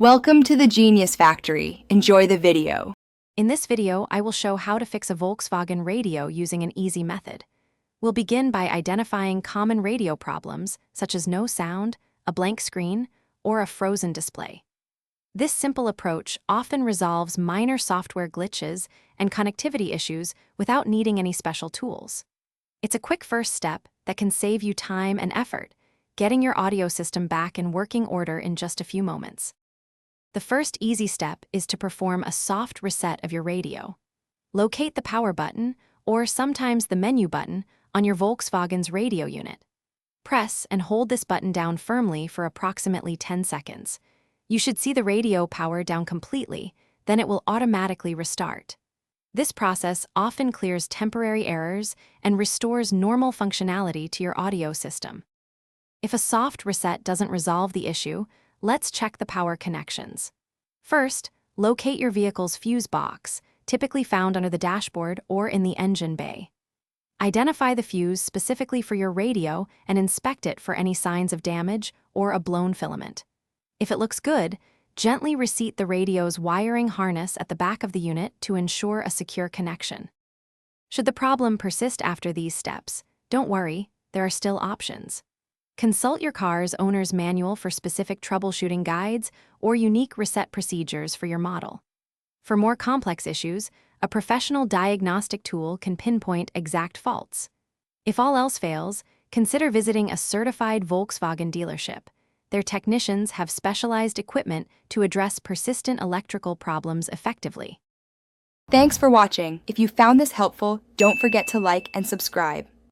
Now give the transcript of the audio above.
Welcome to the Genius Factory. Enjoy the video. In this video, I will show how to fix a Volkswagen radio using an easy method. We'll begin by identifying common radio problems, such as no sound, a blank screen, or a frozen display. This simple approach often resolves minor software glitches and connectivity issues without needing any special tools. It's a quick first step that can save you time and effort, getting your audio system back in working order in just a few moments. The first easy step is to perform a soft reset of your radio. Locate the power button, or sometimes the menu button, on your Volkswagen's radio unit. Press and hold this button down firmly for approximately 10 seconds. You should see the radio power down completely, then it will automatically restart. This process often clears temporary errors and restores normal functionality to your audio system. If a soft reset doesn't resolve the issue, let's check the power connections. First, locate your vehicle's fuse box, typically found under the dashboard or in the engine bay. Identify the fuse specifically for your radio and inspect it for any signs of damage or a blown filament. If it looks good, gently reseat the radio's wiring harness at the back of the unit to ensure a secure connection. Should the problem persist after these steps, don't worry, there are still options. Consult your car's owner's manual for specific troubleshooting guides or unique reset procedures for your model. For more complex issues, a professional diagnostic tool can pinpoint exact faults. If all else fails, consider visiting a certified Volkswagen dealership. Their technicians have specialized equipment to address persistent electrical problems effectively. Thanks for watching. If you found this helpful, don't forget to like and subscribe.